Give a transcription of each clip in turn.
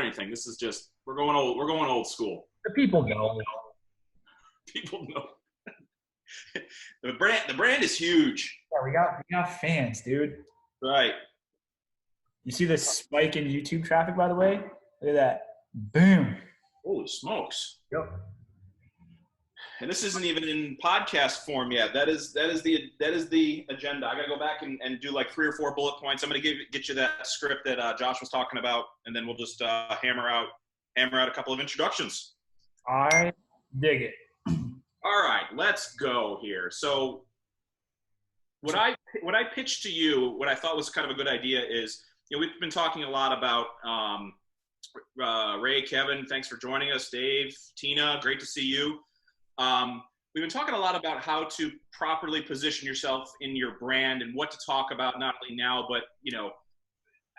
anything. This is just, we're going old school. The people know. People know. The brand is huge. Yeah, we got fans, dude. Right. You see this spike in YouTube traffic, by the way? Look at that. Boom. Holy smokes. Yep. And this isn't even in podcast form yet. That is the agenda. I got to go back and do like 3 or 4 bullet points. I'm going to get you that script that Josh was talking about, and then we'll just hammer out a couple of introductions. I dig it. All right, let's go here. So what I pitched to you, what I thought was kind of a good idea is, we've been talking a lot about Ray, Kevin, thanks for joining us. Dave, Tina, great to see you. We've been talking a lot about how to properly position yourself in your brand and what to talk about, not only now, but,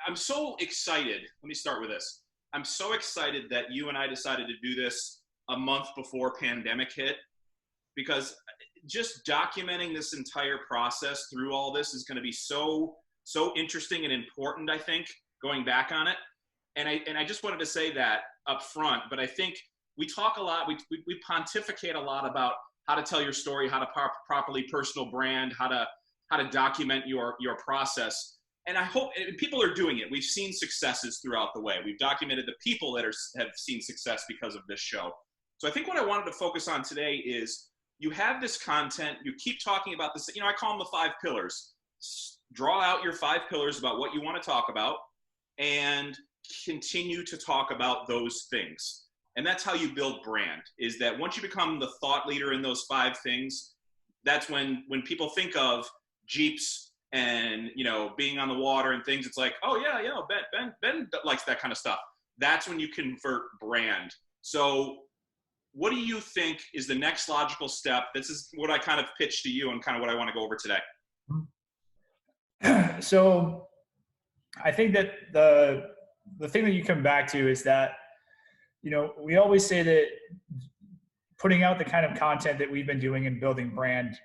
I'm so excited. Let me start with this. I'm so excited that you and I decided to do this a month before pandemic hit, because just documenting this entire process through all this is going to be so interesting and important, I think, going back on it. And I just wanted to say that up front, but I think we talk a lot, we pontificate a lot about how to tell your story, how to properly personal brand, how to document your process. And I hope people are doing it. We've seen successes throughout the way. We've documented the people that have seen success because of this show. So I think what I wanted to focus on today is, you have this content, you keep talking about this, I call them the 5 pillars. Draw out your 5 pillars about what you want to talk about and continue to talk about those things. And that's how you build brand, is that once you become the thought leader in those 5 things, that's when people think of Jeeps and, being on the water and things, it's like, oh yeah, Ben likes that kind of stuff. That's when you convert brand. So what do you think is the next logical step? This is what I kind of pitched to you and kind of what I want to go over today. So I think that the thing that you come back to is that, we always say that putting out the kind of content that we've been doing and building brand,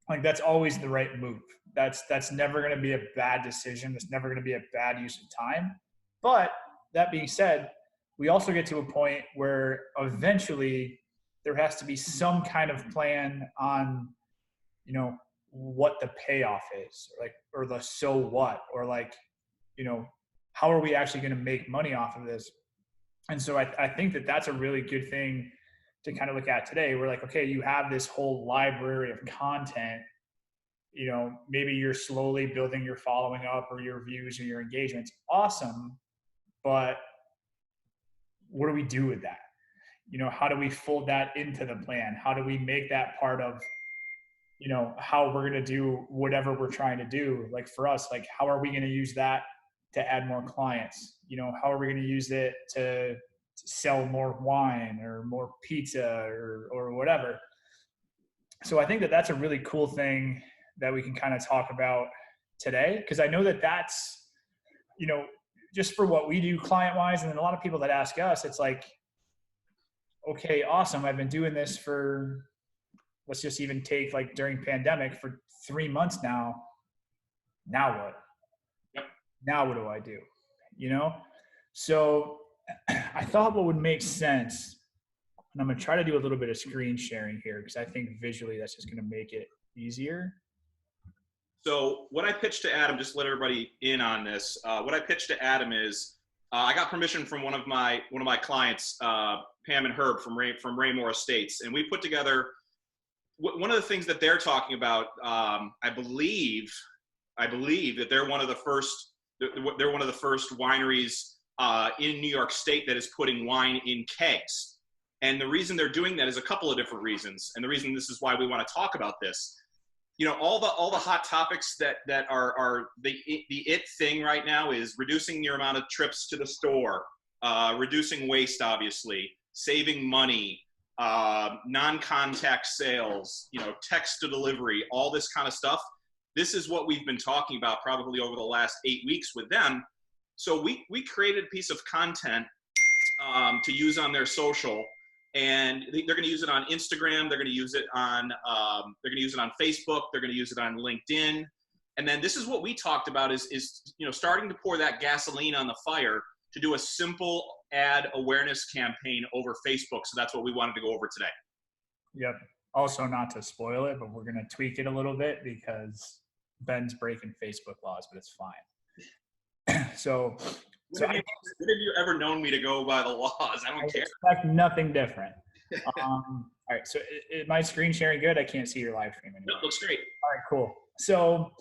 like, that's always the right move. That's never going to be a bad decision. That's never going to be a bad use of time. But that being said, we also get to a point where eventually there has to be some kind of plan on, what the payoff is, or the so what, or how are we actually going to make money off of this? And so I think that that's a really good thing to kind of look at today. We're like, okay, you have this whole library of content, maybe you're slowly building your following up or your views or your engagements. Awesome. But what do we do with that? How do we fold that into the plan? How do we make that part of, how we're going to do whatever we're trying to do? Like, for us, like, how are we going to use that to add more clients? How are we going to use it to sell more wine or more pizza or whatever? So I think that that's a really cool thing that we can kind of talk about today, because I know that that's, just for what we do client-wise, and then a lot of people that ask us, it's like, okay, awesome, I've been doing this for, let's just even take like during pandemic, for 3 months now. Now what? Yep. Now what do I do? So I thought what would make sense, and I'm going to try to do a little bit of screen sharing here, because I think visually that's just going to make it easier. So what I pitched to Adam, just to let everybody in on this, what I pitched to Adam is, I got permission from one of my clients, Pam and Herb from Raymore Estates, and we put together one of the things that they're talking about. I believe that they're one of the first wineries in New York State that is putting wine in kegs. And the reason they're doing that is a couple of different reasons. And the reason this is why we want to talk about this, all the hot topics that are the it thing right now is reducing your amount of trips to the store, reducing waste, obviously, saving money, non-contact sales, text to delivery, all this kind of stuff. This is what we've been talking about probably over the last 8 weeks with them. So we created a piece of content to use on their social, and they're going to use it on Instagram. They're going to use it on Facebook. They're going to use it on LinkedIn. And then this is what we talked about is starting to pour that gasoline on the fire to do a simple ad awareness campaign over Facebook. So that's what we wanted to go over today. Yep. Also, not to spoil it, but we're going to tweak it a little bit because Ben's breaking Facebook laws, but it's fine. So when have you ever known me to go by the laws? I don't care. Expect nothing different. All right. So my screen sharing good? I can't see your live stream anymore. No, looks great. All right, cool. So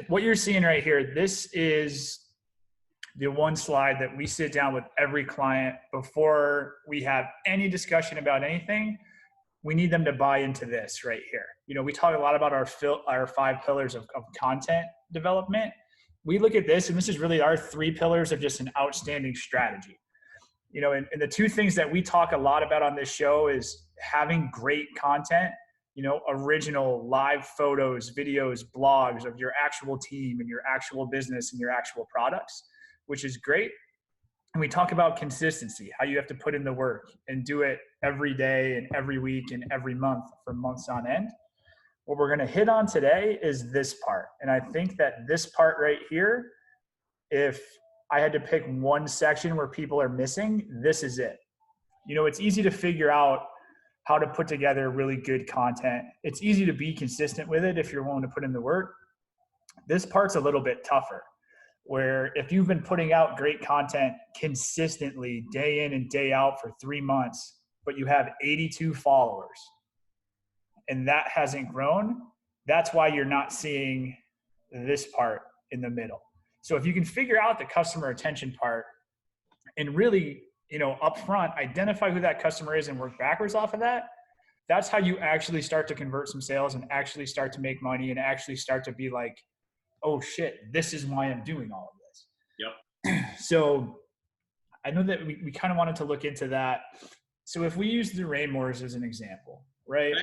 what you're seeing right here, this is the one slide that we sit down with every client before we have any discussion about anything. We need them to buy into this right here. You know, we talk a lot about our 5 pillars of content development. We look at this, and this is really our 3 pillars of just an outstanding strategy. You know, and the 2 things that we talk a lot about on this show is having great content, you know, original live photos, videos, blogs of your actual team and your actual business and your actual products, which is great. And we talk about consistency, how you have to put in the work and do it every day and every week and every month for months on end. What we're going to hit on today is this part. And I think that this part right here, if I had to pick one section where people are missing, this is it. You know, it's easy to figure out how to put together really good content. It's easy to be consistent with it if you're willing to put in the work. This part's a little bit tougher, where if you've been putting out great content consistently day in and day out for 3 months, but you have 82 followers and that hasn't grown, that's why you're not seeing this part in the middle. So if you can figure out the customer attention part and really, you know, upfront identify who that customer is and work backwards off of that, that's how you actually start to convert some sales and actually start to make money and actually start to be like, oh shit, this is why I'm doing all of this. Yep. So I know that we kind of wanted to look into that. So if we use the Rainmores as an example, right?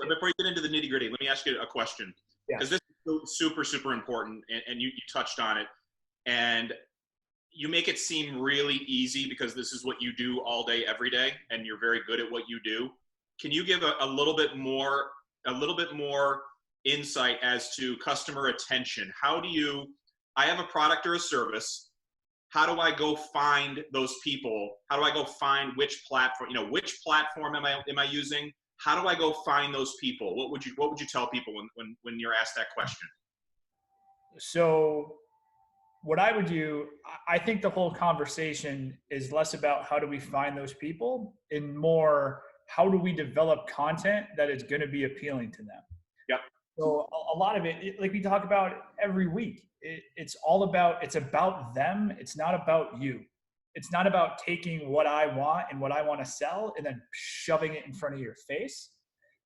Before you get into the nitty gritty, let me ask you a question. Because this is super, super important, and you touched on it. And you make it seem really easy because this is what you do all day, every day, and you're very good at what you do. Can you give a little bit more insight as to customer attention? How do you, I have a product or a service. How do I go find those people? How do I go find which platform, which platform am I using? How do I go find those people? What would you tell people when you're asked that question? So what I would do, I think the whole conversation is less about how do we find those people and more how do we develop content that is going to be appealing to them. Yep. So a lot of it, like we talk about every week, it's about them. It's not about you. It's not about taking what I want and what I want to sell and then shoving it in front of your face.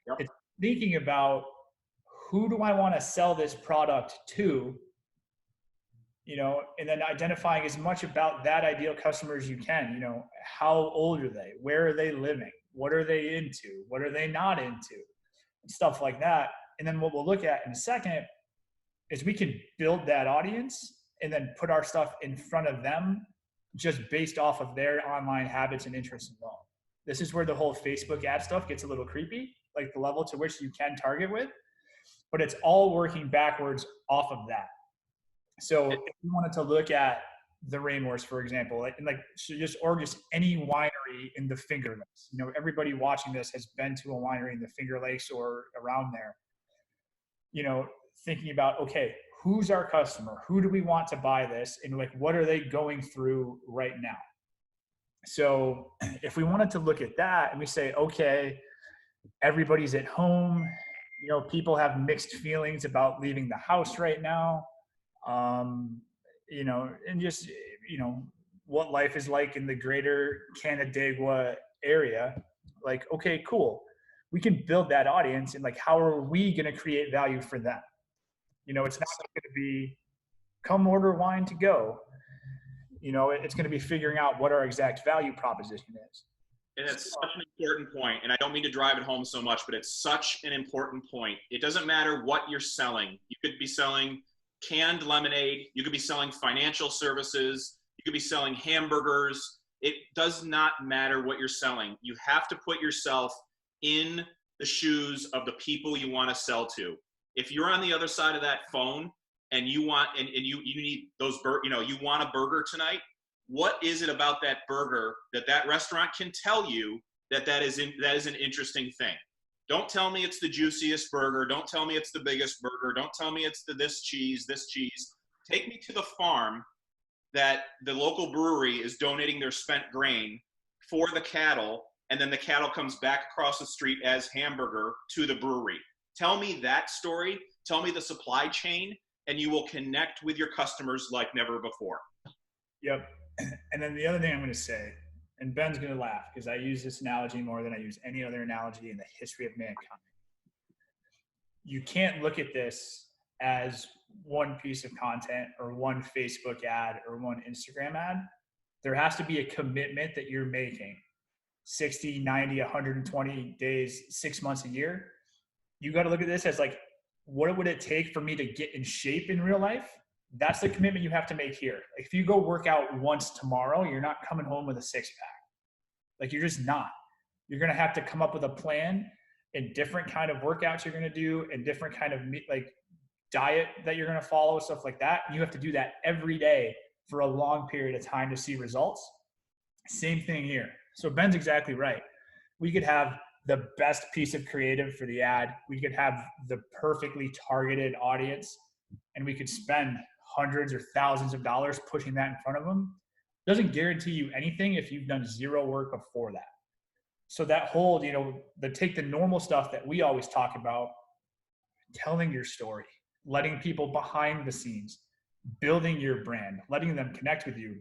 Yep. It's thinking about who do I want to sell this product to, and then identifying as much about that ideal customer as you can. How old are they? Where are they living? What are they into? What are they not into? And stuff like that. And then what we'll look at in a second is we can build that audience and then put our stuff in front of them just based off of their online habits and interests alone. This is where the whole Facebook ad stuff gets a little creepy, like the level to which you can target with, but it's all working backwards off of that. So if you wanted to look at the Rainmores, for example, or just any winery in the Finger Lakes, everybody watching this has been to a winery in the Finger Lakes or around there, thinking about, okay, who's our customer? Who do we want to buy this? And what are they going through right now? So if we wanted to look at that and we say, okay, everybody's at home, people have mixed feelings about leaving the house right now, and just, what life is like in the greater Canandaigua area, okay, cool. We can build that audience and how are we going to create value for them? It's not going to be come order wine to go. It's going to be figuring out what our exact value proposition is. And it's such an important point, and I don't mean to drive it home so much, but it's such an important point. It doesn't matter what you're selling. You could be selling canned lemonade. You could be selling financial services. You could be selling hamburgers. It does not matter what you're selling. You have to put yourself in the shoes of the people you want to sell to. If you're on the other side of that phone and you want, and you need those, you want a burger tonight, what is it about that burger that that restaurant can tell you that is an interesting thing? Don't tell me it's the juiciest burger. Don't tell me it's the biggest burger. Don't tell me it's this cheese, this cheese. Take me to the farm that the local brewery is donating their spent grain for the cattle, and then the cattle comes back across the street as hamburger to the brewery. Tell me that story. Tell me the supply chain, and you will connect with your customers like never before. Yep. And then the other thing I'm going to say, and Ben's going to laugh because I use this analogy more than I use any other analogy in the history of mankind. You can't look at this as one piece of content or one Facebook ad or one Instagram ad. There has to be a commitment that you're making 60, 90, 120 days, 6 months, a year. You got to look at this as like, what would it take for me to get in shape in real life? That's the commitment you have to make here. Like if you go work out once tomorrow, you're not coming home with a six pack. Like you're just not. You're going to have to come up with a plan and different kind of workouts you're going to do and different kind of like diet that you're going to follow, stuff like that. You have to do that every day for a long period of time to see results. Same thing here. So Ben's exactly right. We could have the best piece of creative for the ad. We could have the perfectly targeted audience, and we could spend hundreds or thousands of dollars pushing that in front of them. Doesn't guarantee you anything if you've done zero work before that. So that whole, take the normal stuff that we always talk about, telling your story, letting people behind the scenes, building your brand, letting them connect with you.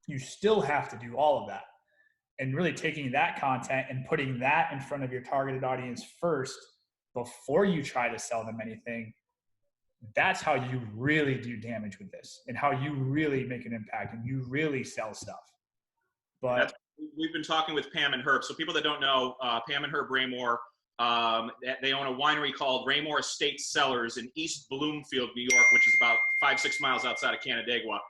You still have to do all of that. And really taking that content and putting that in front of your targeted audience first before you try to sell them anything. That's how you really do damage with this and how you really make an impact and you really sell stuff. But we've been talking with Pam and Herb. So people that don't know, Pam and Herb Raymore, they own a winery called Raymore Estate Cellars in East Bloomfield, New York, which is about 5-6 miles outside of Canandaigua.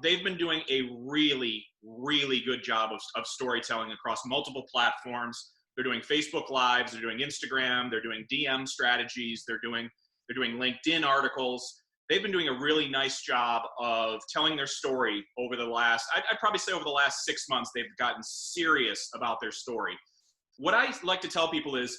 They've been doing a really, really good job of storytelling across multiple platforms. They're doing Facebook Lives, they're doing Instagram, they're doing DM strategies, they're doing LinkedIn articles. They've been doing a really nice job of telling their story over the last, I'd probably say over the last 6 months, they've gotten serious about their story. What I like to tell people is,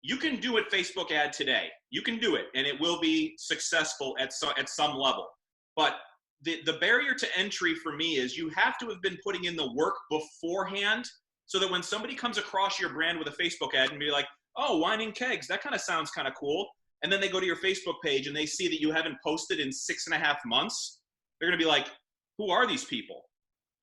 you can do a Facebook ad today. You can do it, and it will be successful at some level. But the barrier to entry for me is you have to have been putting in the work beforehand so that when somebody comes across your brand with a Facebook ad and be like, oh, Wine and Kegs, that kind of sounds kind of cool. And then they go to your Facebook page and they see that you haven't posted in 6.5 months. They're going to be like, who are these people?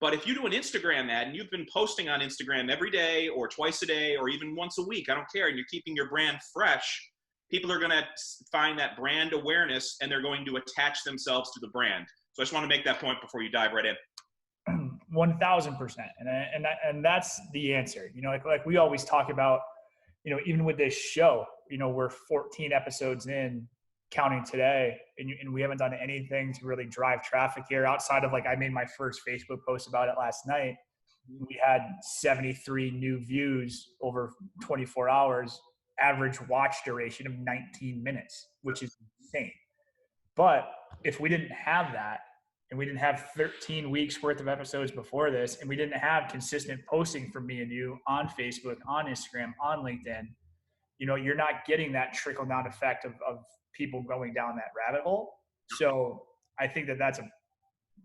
But if you do an Instagram ad and you've been posting on Instagram every day or twice a day or even once a week, I don't care, and you're keeping your brand fresh, people are going to find that brand awareness and they're going to attach themselves to the brand. So I just want to make that point before you dive right in. 1,000%. And that's the answer. Like we always talk about, even with this show, we're 14 episodes in, counting today, and we haven't done anything to really drive traffic here outside of I made my first Facebook post about it last night. We had 73 new views over 24 hours, average watch duration of 19 minutes, which is insane. But if we didn't have that, and we didn't have 13 weeks worth of episodes before this, and we didn't have consistent posting from me and you on Facebook, on Instagram, on LinkedIn, you're not getting that trickle down effect of people going down that rabbit hole. So I think that that's a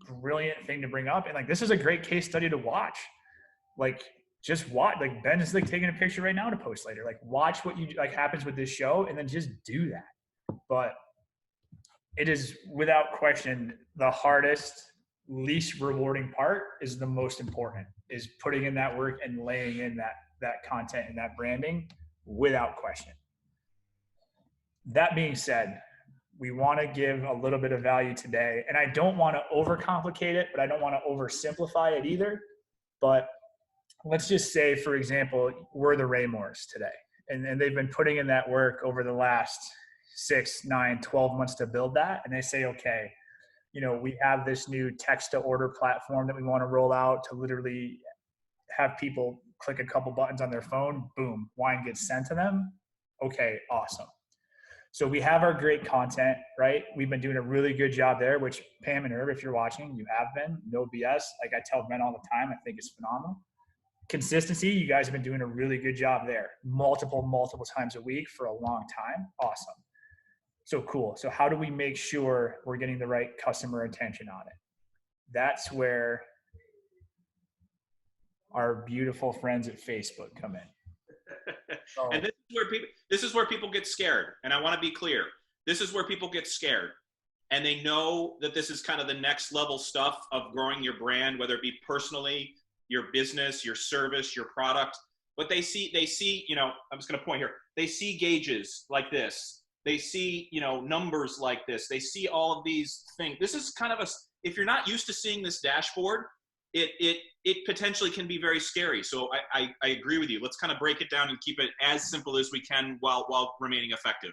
brilliant thing to bring up. And this is a great case study to watch. Just watch, Ben is taking a picture right now to post later. Watch what happens with this show and then just do that. But it is without question the hardest, least rewarding part is the most important, is putting in that work and laying in that content and that branding without question. That being said, we want to give a little bit of value today, and I don't want to overcomplicate it, but I don't want to oversimplify it either. But let's just say, for example, we're the Raymores today, and they've been putting in that work over the last 6, 9, 12 months to build that. And they say, okay, we have this new text to order platform that we want to roll out to literally have people click a couple buttons on their phone, boom, wine gets sent to them. Okay, awesome. So we have our great content, right? We've been doing a really good job there, which Pam and Herb, if you're watching, you have been. No BS. Like I tell men all the time, I think it's phenomenal. Consistency, you guys have been doing a really good job there. Multiple times a week for a long time. Awesome. So cool. So how do we make sure we're getting the right customer attention on it? That's where our beautiful friends at Facebook come in. So, and this is where people get scared. And I want to be clear. This is where people get scared. And they know that this is kind of the next level stuff of growing your brand, whether it be personally, your business, your service, your product. But they see, you know, I'm just going to point here. They see gauges like this. They see, you know, numbers like this. They see all of these things. This is kind of if you're not used to seeing this dashboard, it potentially can be very scary. So I agree with you. Let's kind of break it down and keep it as simple as we can while remaining effective.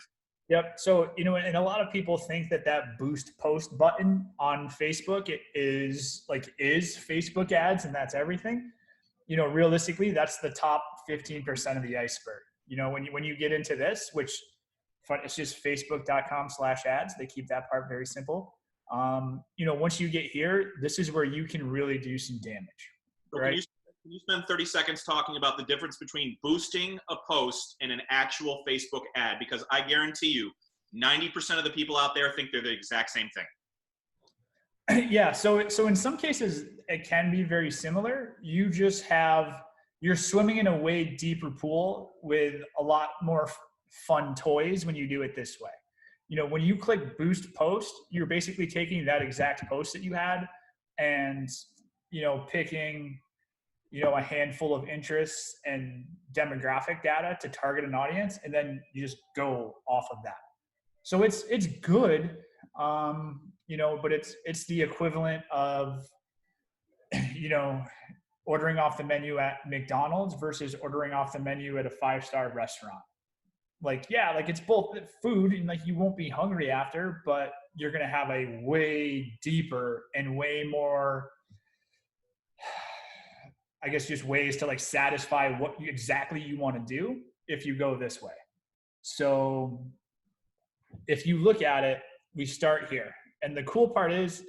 Yep. So, you know, and a lot of people think that boost post button on Facebook is Facebook ads and that's everything. You know, realistically, that's the top 15% of the iceberg. You know, when you get into this, which it's just facebook.com/ads. They keep that part very simple. You know, once you get here, this is where you can really do some damage. So right? Can you spend 30 seconds talking about the difference between boosting a post and an actual Facebook ad? Because I guarantee you, 90% of the people out there think they're the exact same thing. Yeah. So in some cases, it can be very similar. You're swimming in a way deeper pool with a lot more fun toys when you do it this way. You know, when you click boost post, you're basically taking that exact post that you had and, you know, picking, you know, a handful of interests and demographic data to target an audience. And then you just go off of that. So it's good, you know, but it's the equivalent of, you know, ordering off the menu at McDonald's versus ordering off the menu at a 5-star restaurant. Like, yeah, like it's both food and like you won't be hungry after, but you're going to have a way deeper and way more, I guess, just ways to like satisfy what exactly you want to do if you go this way. So if you look at it, we start here. And the cool part is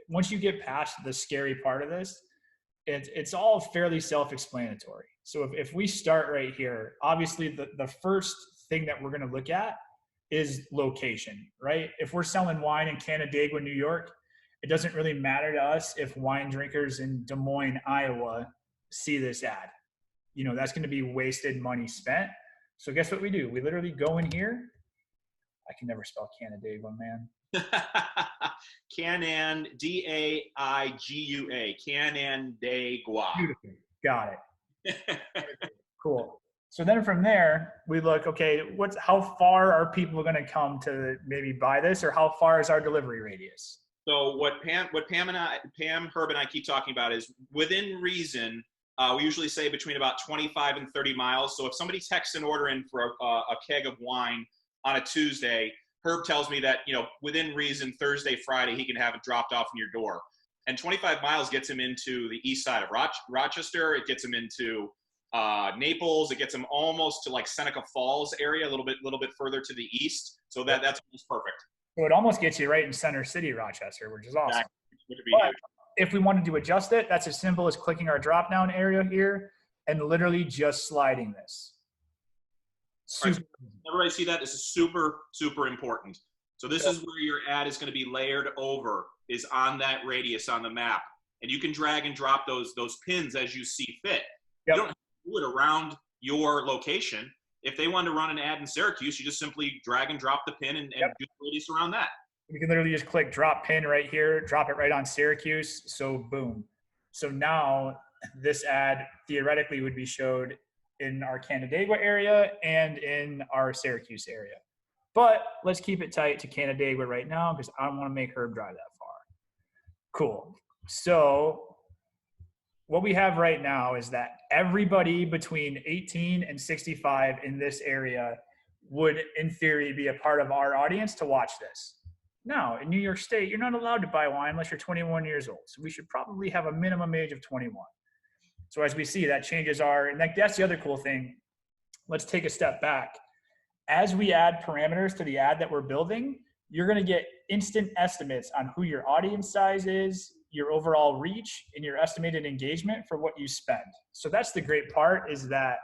once you get past the scary part of this, it's all fairly self-explanatory. So if we start right here, obviously the first thing that we're going to look at is location, right? If we're selling wine in Canandaigua, New York, it doesn't really matter to us if wine drinkers in Des Moines, Iowa see this ad. You know, that's going to be wasted money spent. So guess what we do? We literally go in here. I can never spell Canandaigua, man. Canan, Daigua, Canandaigua. Beautiful. Got it. Cool. So then from there, we look, okay, how far are people going to come to maybe buy this, or how far is our delivery radius? So what Pam, Herb, and I keep talking about is within reason. We usually say between about 25 and 30 miles. So if somebody texts an order in for a keg of wine on a Tuesday, Herb tells me that, you know, within reason, Thursday, Friday, he can have it dropped off in your door. And 25 miles gets him into the east side of Rochester. It gets him into Naples. It gets him almost to like Seneca Falls area, a little bit further to the east. So that's almost perfect. So it almost gets you right in Center City, Rochester, which is awesome. Exactly. But if we wanted to adjust it, that's as simple as clicking our drop-down area here and literally just sliding this. Right, so everybody see that? This is super, super important. So this is where your ad is going to be layered over, is on that radius on the map. And you can drag and drop those pins as you see fit. You don't have to do it around your location. If they want to run an ad in Syracuse, you just simply drag and drop the pin and do the radius around that. We can literally just click drop pin right here, drop it right on Syracuse. So boom. So now this ad theoretically would be showed in our Canandaigua area and in our Syracuse area. But let's keep it tight to Canandaigua right now because I don't want to make Herb drive that far. Cool. So what we have right now is that everybody between 18 and 65 in this area would, in theory, be a part of our audience to watch this. Now, in New York State, you're not allowed to buy wine unless you're 21 years old. So we should probably have a minimum age of 21. So as we see, that changes and that's the other cool thing. Let's take a step back. as we add parameters to the ad that we're building, you're going to get instant estimates on who your audience size is, your overall reach, and your estimated engagement for what you spend. So that's the great part, is that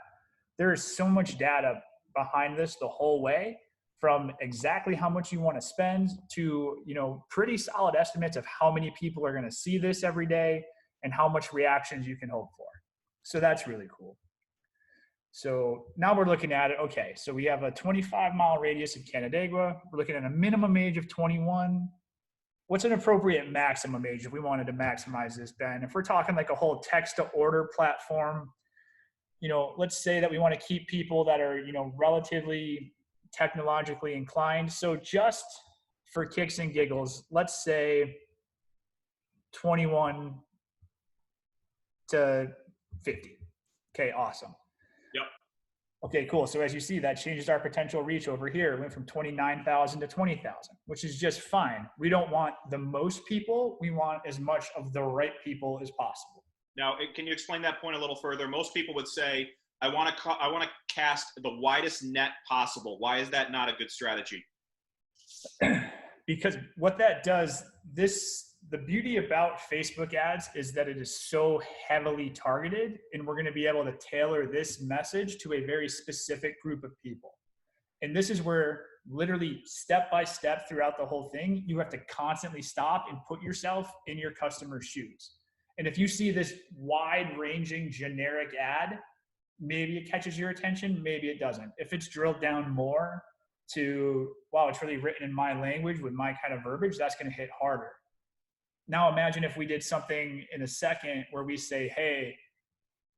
there is so much data behind this the whole way, from exactly how much you want to spend to, you know, pretty solid estimates of how many people are going to see this every day and how much reactions you can hope for. So that's really cool. So now we're looking at it. Okay, so we have a 25-mile radius of Canandaigua. We're looking at a minimum age of 21. What's an appropriate maximum age if we wanted to maximize this, Ben? If we're talking like a whole text-to-order platform, you know, let's say that we want to keep people that are, you know, relatively technologically inclined. So just for kicks and giggles, let's say 21 to 50. Okay, awesome. Yep. Okay, cool. So as you see, that changes our potential reach over here. It went from 29,000 to 20,000, which is just fine. We don't want the most people. We want as much of the right people as possible. Now, can you explain that point a little further? Most people would say, I want to cast the widest net possible. Why is that not a good strategy? Because what that does, the beauty about Facebook ads is that it is so heavily targeted, and we're going to be able to tailor this message to a very specific group of people. And this is where literally step by step throughout the whole thing, you have to constantly stop and put yourself in your customer's shoes. And if you see this wide ranging generic ad, maybe it catches your attention, maybe it doesn't. If it's drilled down more to, wow, it's really written in my language with my kind of verbiage, that's going to hit harder. Now imagine if we did something in a second where we say, hey,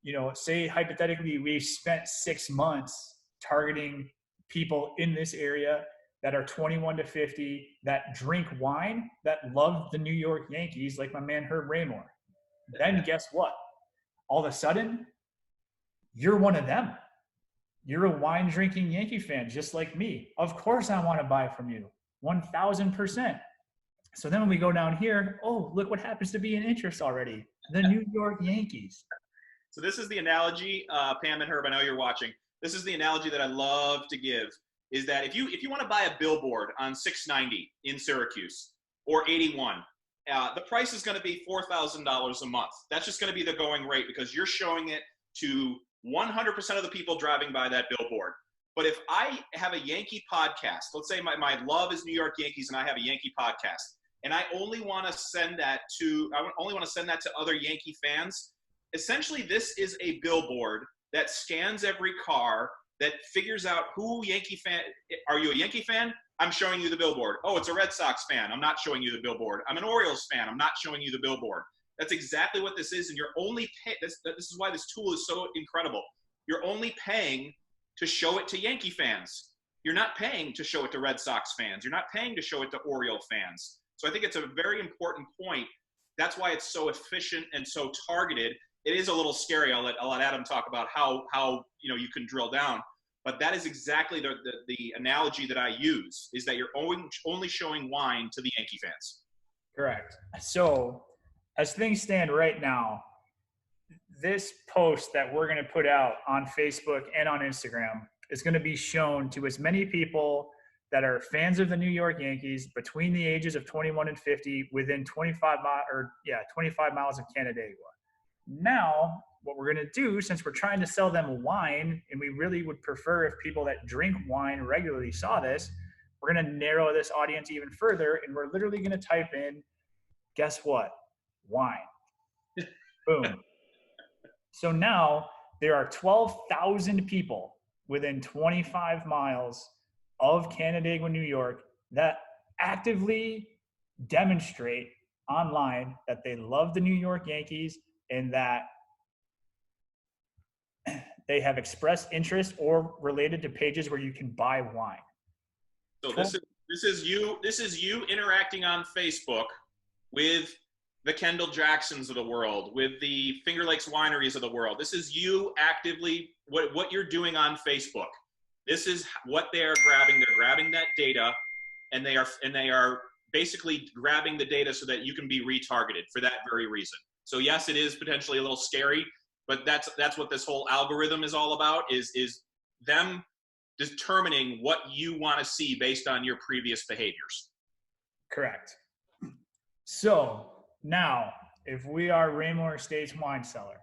you know, say hypothetically we've spent 6 months targeting people in this area that are 21 to 50, that drink wine, that love the New York Yankees, like my man Herb Raymore. Then guess what? All of a sudden, you're one of them. You're a wine drinking Yankee fan, just like me. Of course I want to buy from you, 1000%. So then when we go down here, oh, look what happens to be an interest already, the New York Yankees. So this is the analogy, Pam and Herb, I know you're watching. This is the analogy that I love to give, is that if you want to buy a billboard on 690 in Syracuse or 81, the price is going to be $4,000 a month. That's just going to be the going rate because you're showing it to 100% of the people driving by that billboard. But if I have a Yankee podcast, let's say my love is New York Yankees and I have a Yankee podcast, and I only want to send that to other Yankee fans, essentially this is a billboard that scans every car, that figures out who Yankee fan. Are you a Yankee fan? I'm showing you the billboard. Oh, it's a Red Sox fan. I'm not showing you the billboard. I'm an Orioles fan. I'm not showing you the billboard. That's exactly what this is, and you're only this is why this tool is so incredible. You're only paying to show it to Yankee fans. You're not paying to show it to Red Sox fans. You're not paying to show it to Oriole fans. So I think it's a very important point. That's why it's so efficient and so targeted. It is a little scary. I'll let Adam talk about how you know you can drill down. But that is exactly the analogy that I use, is that you're only showing wine to the Yankee fans. Correct. So as things stand right now, this post that we're going to put out on Facebook and on Instagram is going to be shown to as many people that are fans of the New York Yankees between the ages of 21 and 50 within 25 miles of Canandaigua. Now, what we're going to do, since we're trying to sell them wine, and we really would prefer if people that drink wine regularly saw this, we're going to narrow this audience even further, and we're literally going to type in, guess what? Wine. Boom. So now there are 12,000 people within 25 miles of Canandaigua, New York, that actively demonstrate online that they love the New York Yankees and that they have expressed interest or related to pages where you can buy wine. So this is you interacting on Facebook with the Kendall Jacksons of the world, with the Finger Lakes Wineries of the world. This is you actively what you're doing on Facebook. This is what they are grabbing. They're grabbing that data, and they are basically grabbing the data so that you can be retargeted for that very reason. So yes, it is potentially a little scary, but that's what this whole algorithm is all about, is them determining what you want to see based on your previous behaviors. Correct. So now, if we are Raymore Estates Wine Cellar,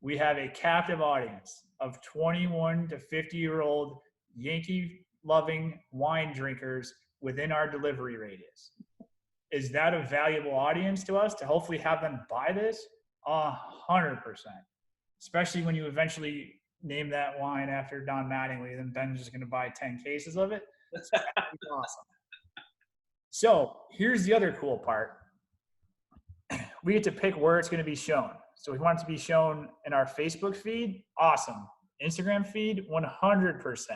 we have a captive audience of 21 to 50-year-old Yankee-loving wine drinkers within our delivery radius. Is that a valuable audience to us to hopefully have them buy this? 100%. Especially when you eventually name that wine after Don Mattingly, then Ben's just going to buy 10 cases of it. That's awesome. So here's the other cool part. We get to pick where it's going to be shown. So we want it to be shown in our Facebook feed. Awesome. Instagram feed, 100%.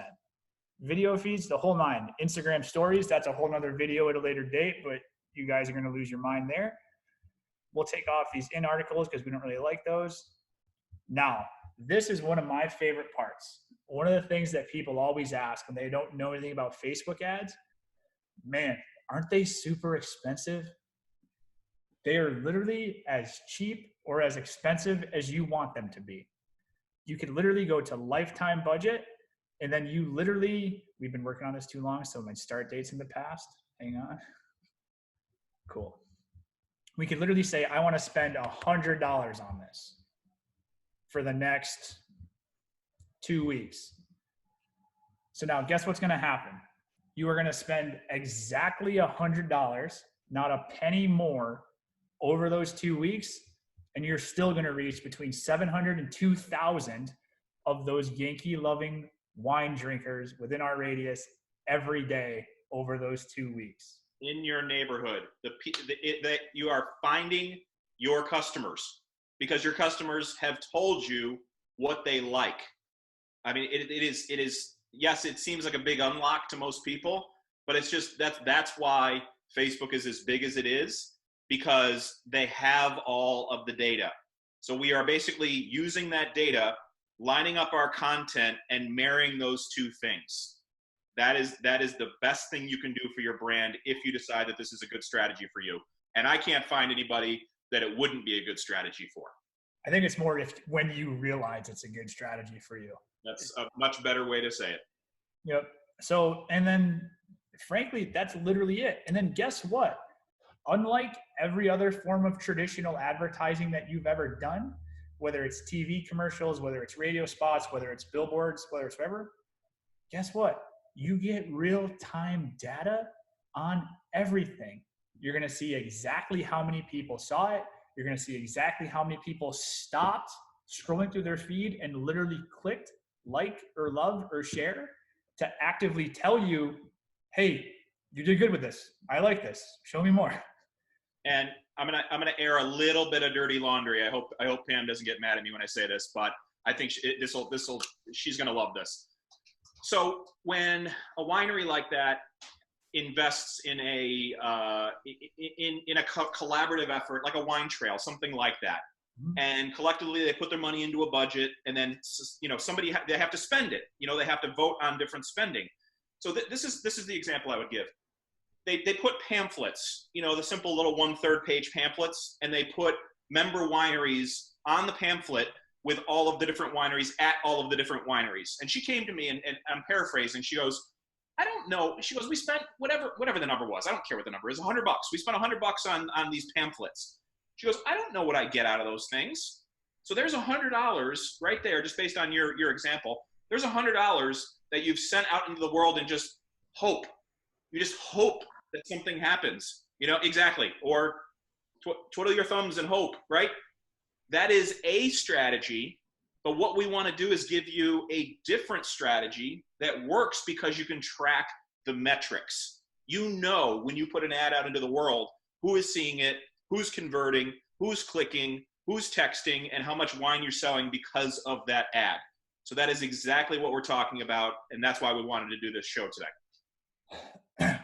Video feeds, the whole nine. Instagram stories, that's a whole nother video at a later date, but you guys are going to lose your mind there. We'll take off these in articles because we don't really like those. Now, this is one of my favorite parts. One of the things that people always ask when they don't know anything about Facebook ads, man, aren't they super expensive? They are literally as cheap or as expensive as you want them to be. You could literally go to lifetime budget, and then you literally, we've been working on this too long, so my start date's in the past. Hang on. Cool. We could literally say, I want to spend $100 on this for the next 2 weeks. So now guess what's going to happen? You are going to spend exactly $100, not a penny more, over those 2 weeks, and you're still going to reach between 700 and 2,000 of those Yankee-loving wine drinkers within our radius every day over those 2 weeks. In your neighborhood, that you are finding your customers, because your customers have told you what they like. I mean, it is, yes, it seems like a big unlock to most people, but it's just, that's why Facebook is as big as it is, because they have all of the data. So we are basically using that data, lining up our content and marrying those two things. That is the best thing you can do for your brand if you decide that this is a good strategy for you. And I can't find anybody that it wouldn't be a good strategy for. I think it's more when you realize it's a good strategy for you. That's a much better way to say it. Yep. So, and then frankly, that's literally it. And then guess what? Unlike every other form of traditional advertising that you've ever done, whether it's TV commercials, whether it's radio spots, whether it's billboards, whether it's whatever, guess what? You get real-time data on everything. You're going to see exactly how many people saw it. You're going to see exactly how many people stopped scrolling through their feed and literally clicked like or love or share to actively tell you, hey, you did good with this. I like this. Show me more. And I'm gonna air a little bit of dirty laundry. I hope Pam doesn't get mad at me when I say this, but I think she's gonna love this. So when a winery like that invests in a collaborative effort, like a wine trail, something like that, and collectively they put their money into a budget, and then they have to spend it. They have to vote on different spending. So this is the example I would give. They put pamphlets, the simple little 1/3 page pamphlets, and they put member wineries on the pamphlet with all of the different wineries at all of the different wineries. And she came to me, and I'm paraphrasing, she goes, I don't know. She goes, we spent whatever the number was. I don't care what the number is, $100. We spent $100 on these pamphlets. She goes, I don't know what I get out of those things. So there's $100 right there, just based on your example. There's $100 that you've sent out into the world and just hope. You just hope that something happens, exactly. Or twiddle your thumbs and hope, right? That is a strategy, but what we want to do is give you a different strategy that works because you can track the metrics. When you put an ad out into the world, who is seeing it, who's converting, who's clicking, who's texting, and how much wine you're selling because of that ad. So that is exactly what we're talking about, and that's why we wanted to do this show today.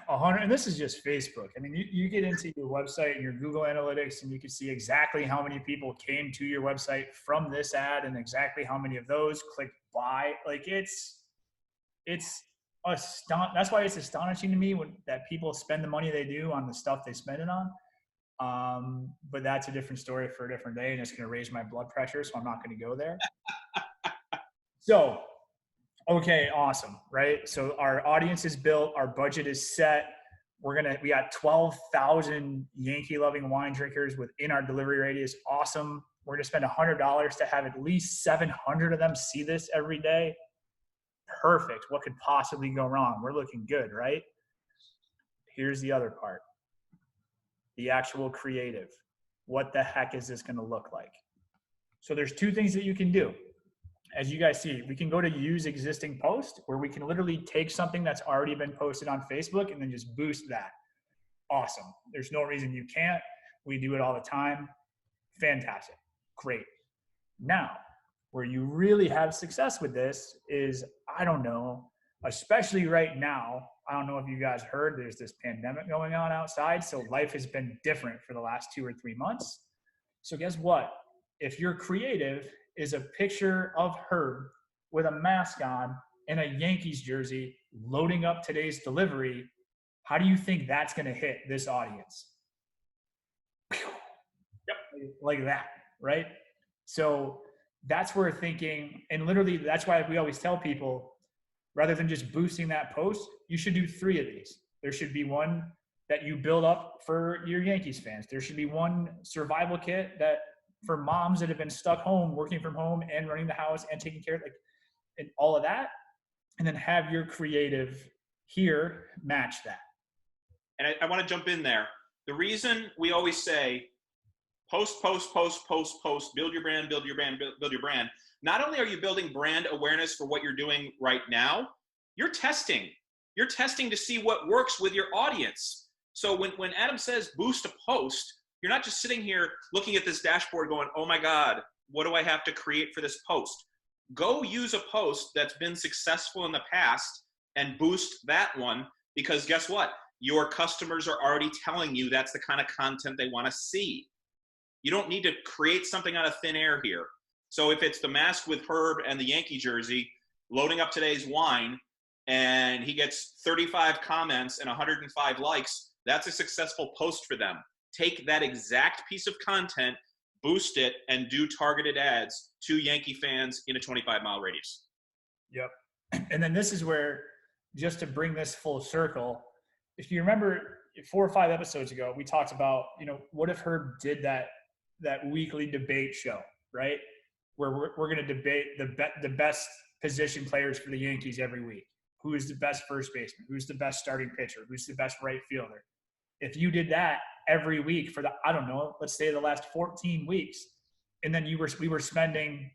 100, and this is just Facebook. I mean, you get into your website and your Google Analytics, and you can see exactly how many people came to your website from this ad, and exactly how many of those clicked buy. Like it's that's why it's astonishing to me that people spend the money they do on the stuff they spend it on. But that's a different story for a different day, and it's going to raise my blood pressure, so I'm not going to go there. So Okay, awesome, right? So our audience is built, our budget is set. We got 12,000 Yankee loving wine drinkers within our delivery radius. Awesome. We're gonna spend $100 to have at least 700 of them see this every day. Perfect. What could possibly go wrong? We're looking good, right? Here's the other part. The actual creative. What the heck is this gonna look like? So there's two things that you can do. As you guys see, we can go to use existing post, where we can literally take something that's already been posted on Facebook and then just boost that. Awesome. There's no reason you can't. We do it all the time. Fantastic. Great. Now, where you really have success with this is, I don't know, especially right now, I don't know if you guys heard, there's this pandemic going on outside. So life has been different for the last 2 or 3 months. So guess what? If you're creative, is a picture of Herb with a mask on and a Yankees jersey loading up today's delivery, how do you think that's going to hit this audience? Yep. Like that, right? So that's where thinking, and literally that's why we always tell people, rather than just boosting that post, you should do 3 of these. There should be one that you build up for your Yankees fans. There should be one survival kit that for moms that have been stuck home, working from home and running the house and taking care of and all of that. And then have your creative here match that. And I want to jump in there. The reason we always say post, build your brand, build your brand, build your brand. Not only are you building brand awareness for what you're doing right now, you're testing. You're testing to see what works with your audience. So when Adam says boost a post, you're not just sitting here looking at this dashboard going, oh my God, what do I have to create for this post? Go use a post that's been successful in the past and boost that one, because guess what? Your customers are already telling you that's the kind of content they want to see. You don't need to create something out of thin air here. So if it's the mask with Herb and the Yankee jersey, loading up today's wine, and he gets 35 comments and 105 likes, that's a successful post for them. Take that exact piece of content, boost it, and do targeted ads to Yankee fans in a 25-mile radius. Yep. And then this is where, just to bring this full circle, if you remember 4 or 5 episodes ago, we talked about, what if Herb did that weekly debate show, right? Where we're going to debate the best position players for the Yankees every week. Who is the best first baseman? Who's the best starting pitcher? Who's the best right fielder? If you did that every week for let's say the last 14 weeks, and then we were spending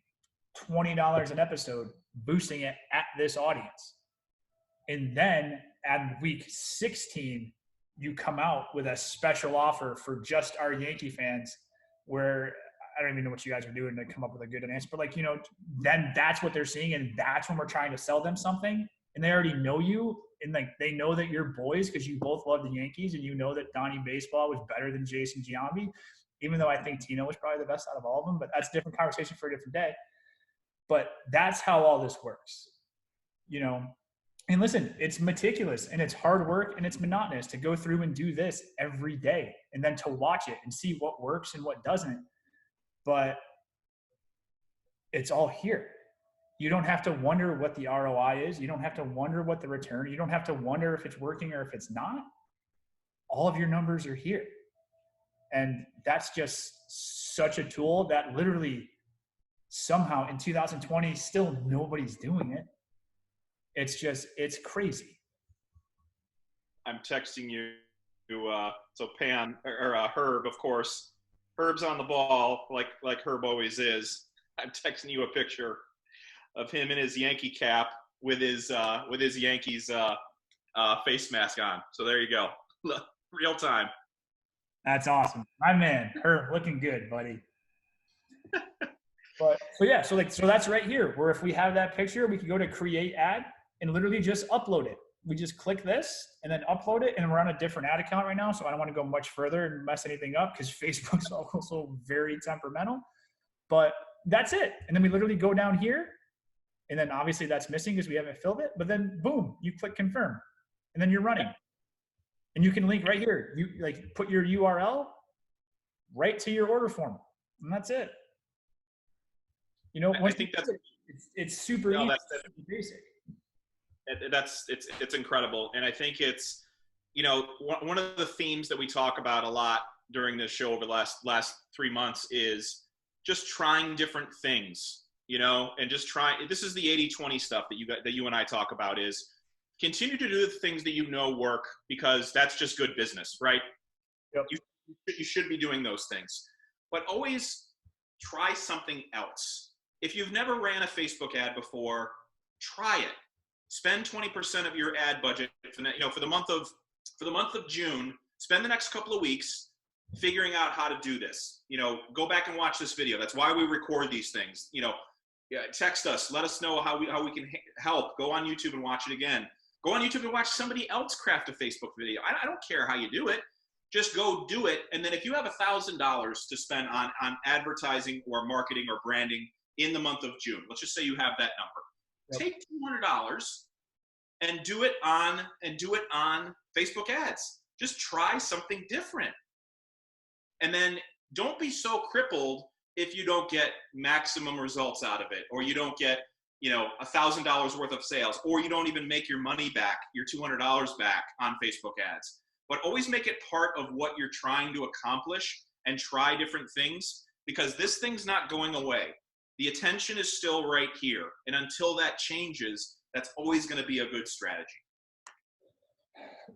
$20 an episode boosting it at this audience. And then at week 16, you come out with a special offer for just our Yankee fans, where I don't even know what you guys are doing to come up with a good answer, but then that's what they're seeing. And that's when we're trying to sell them something, and they already know you. And they know that you're boys because you both love the Yankees, and you know that Donnie Baseball was better than Jason Giambi, even though I think Tino was probably the best out of all of them, but that's a different conversation for a different day. But that's how all this works, And listen, it's meticulous and it's hard work and it's monotonous to go through and do this every day, and then to watch it and see what works and what doesn't. But it's all here. You don't have to wonder what the ROI is. You don't have to wonder what the return. You don't have to wonder if it's working or if it's not. All of your numbers are here. And that's just such a tool that literally somehow in 2020, still nobody's doing it. It's crazy. I'm texting you. So Pan or Herb, of course. Herb's on the ball like Herb always is. I'm texting you a picture of him in his Yankee cap with his Yankees face mask on. So there you go. Real time. That's awesome. My man, Herb, looking good, buddy. But so that's right here, where if we have that picture, we can go to create ad and literally just upload it. We just click this and then upload it, and we're on a different ad account right now, so I don't want to go much further and mess anything up because Facebook's also very temperamental. But that's it. And then we literally go down here, and then obviously that's missing because we haven't filled it, but then boom, you click confirm, and then you're running. And you can link right here. You put your URL right to your order form, and that's it. I think that's it's super easy, super basic. It's incredible. And I think it's, you know, one of the themes that we talk about a lot during this show over the last 3 months is just trying different things, you know, and just trying. This is the 80-20 stuff that you and I talk about, is continue to do the things that you know work, because that's just good business, right? Yep. You should be doing those things, but always try something else. If you've never ran a Facebook ad before, try it. Spend 20% of your ad budget for the month of June. Spend the next couple of weeks figuring out how to do this. You know, go back and watch this video. That's why we record these things. You know, text us, let us know how we can help. Go on YouTube and watch it again. Go on YouTube and watch somebody else craft a Facebook video. I don't care how you do it. Just go do it. And then if you have $1,000 to spend on advertising or marketing or branding in the month of June, let's just say you have that number. Yep. Take $200 and do it on Facebook ads. Just try something different. And then don't be so crippled if you don't get maximum results out of it, or you don't get, you know, $1,000 worth of sales, or you don't even make your money back, your $200 back on Facebook ads. But always make it part of what you're trying to accomplish and try different things, because this thing's not going away. The attention is still right here. And until that changes, that's always going to be a good strategy.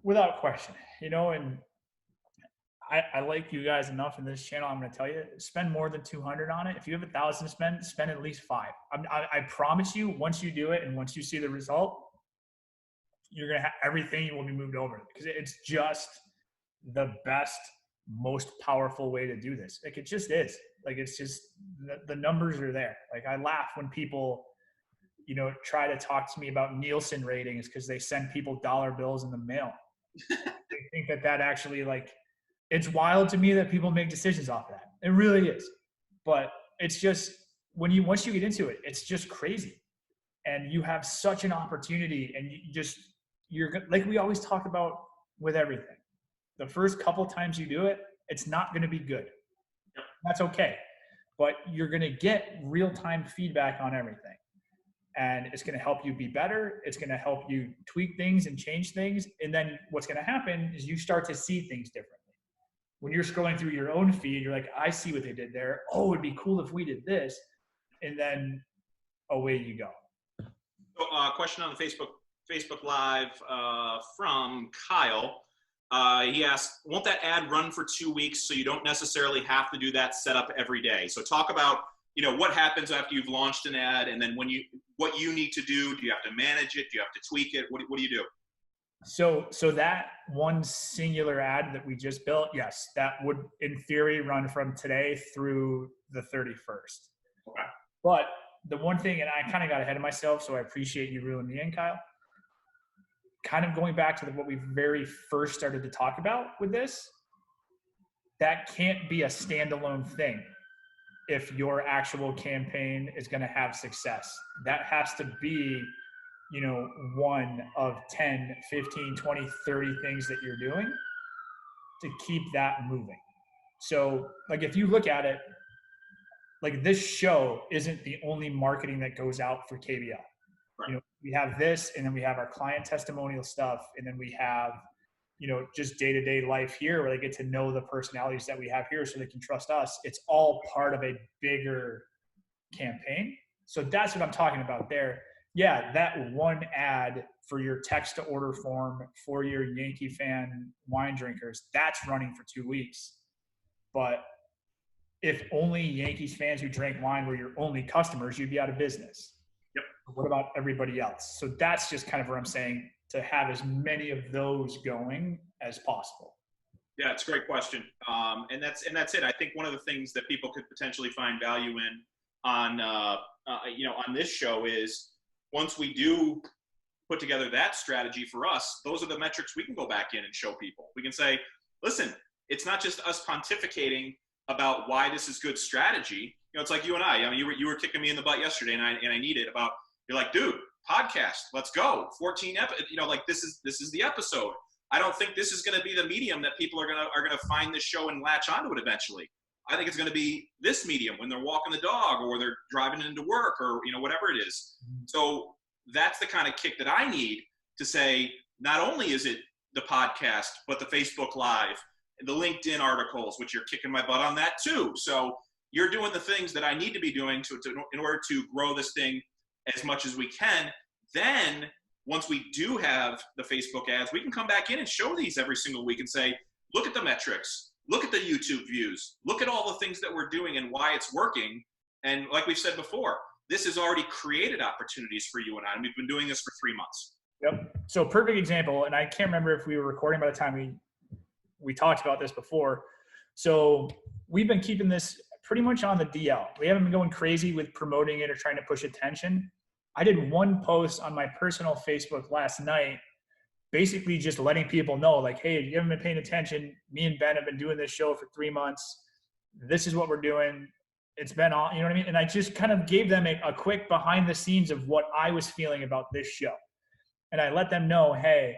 Without question, you know, and I like you guys enough in this channel. I'm going to tell you, spend more than 200 on it. If you have 1,000 to spend at least 5. I promise you, once you do it and once you see the result, you're going to have everything will be moved over, because it's just the best, most powerful way to do this. Like, it just is. Like, it's just the numbers are there. Like, I laugh when people, you know, try to talk to me about Nielsen ratings because they send people dollar bills in the mail. They think that actually, like, it's wild to me that people make decisions off of that. It really is. But it's just, once you get into it, it's just crazy. And you have such an opportunity, and you're like we always talk about with everything. The first couple times you do it, it's not going to be good. Yep. That's okay. But you're going to get real-time feedback on everything. And it's going to help you be better. It's going to help you tweak things and change things. And then what's going to happen is you start to see things differently. When you're scrolling through your own feed, you're like, I see what they did there. Oh, it'd be cool if we did this. And then away you go. So, question on the Facebook Live from Kyle. He asked, won't that ad run for 2 weeks so you don't necessarily have to do that setup every day? So talk about, you know, what happens after you've launched an ad, and then what you need to do. Do you have to manage it? Do you have to tweak it? What do you do? So that one singular ad that we just built, yes, that would in theory run from today through the 31st. Okay. But the one thing, and I kind of got ahead of myself, so I appreciate you reeling me in, Kyle. Kind of going back to what we very first started to talk about with this, that can't be a standalone thing if your actual campaign is going to have success. That has to be, you know, one of 10, 15, 20, 30 things that you're doing to keep that moving. So, like, if you look at it, like, this show isn't the only marketing that goes out for KBL. Right. You know, we have this, and then we have our client testimonial stuff, and then we have, you know, just day-to-day life here where they get to know the personalities that we have here so they can trust us. It's all part of a bigger campaign. So that's what I'm talking about there. Yeah, that one ad for your text-to-order form for your Yankee fan wine drinkers, that's running for 2 weeks. But if only Yankees fans who drink wine were your only customers, you'd be out of business. Yep. What about everybody else? So that's just kind of where I'm saying to have as many of those going as possible. Yeah, it's a great question. And that's it. I think one of the things that people could potentially find value in on this show is, once we do put together that strategy for us, those are the metrics we can go back in and show people. We can say, listen, it's not just us pontificating about why this is good strategy. You know, it's like you and I mean, you were kicking me in the butt yesterday, and I needed about, you're like, dude, podcast, let's go. 14 like this is the episode. I don't think this is going to be the medium that people are going to find this show and latch onto it eventually. I think it's going to be this medium when they're walking the dog or they're driving into work or, you know, whatever it is. So that's the kind of kick that I need to say, not only is it the podcast, but the Facebook Live, the LinkedIn articles, which you're kicking my butt on that too. So you're doing the things that I need to be doing in order to grow this thing as much as we can. Then once we do have the Facebook ads, we can come back in and show these every single week and say, look at the metrics, look at the YouTube views, look at all the things that we're doing and why it's working. And like we've said before, this has already created opportunities for you and I, and we've been doing this for 3 months. Yep. So perfect example, and I can't remember if we were recording by the time we talked about this before. So we've been keeping this pretty much on the DL. We haven't been going crazy with promoting it or trying to push attention. I did one post on my personal Facebook last night, basically just letting people know, like, hey, if you haven't been paying attention, me and Ben have been doing this show for 3 months. This is what we're doing. It's been all, you know what I mean? And I just kind of gave them a quick behind the scenes of what I was feeling about this show. And I let them know, hey,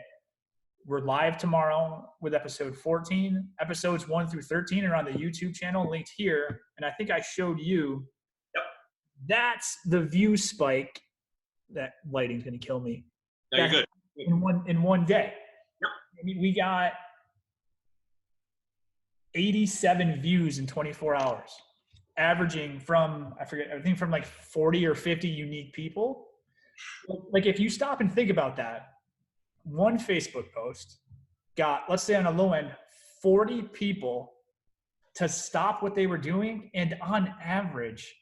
we're live tomorrow with episode 14. Episodes 1 through 13 are on the YouTube channel linked here. And I think I showed you, yep, that's the view spike. That lighting's going to kill me. No, you're good. In one day. Yep. I mean, we got 87 views in 24 hours. Averaging from, I think from like 40 or 50 unique people. Like if you stop and think about that, one Facebook post got, let's say on a low end, 40 people to stop what they were doing and on average,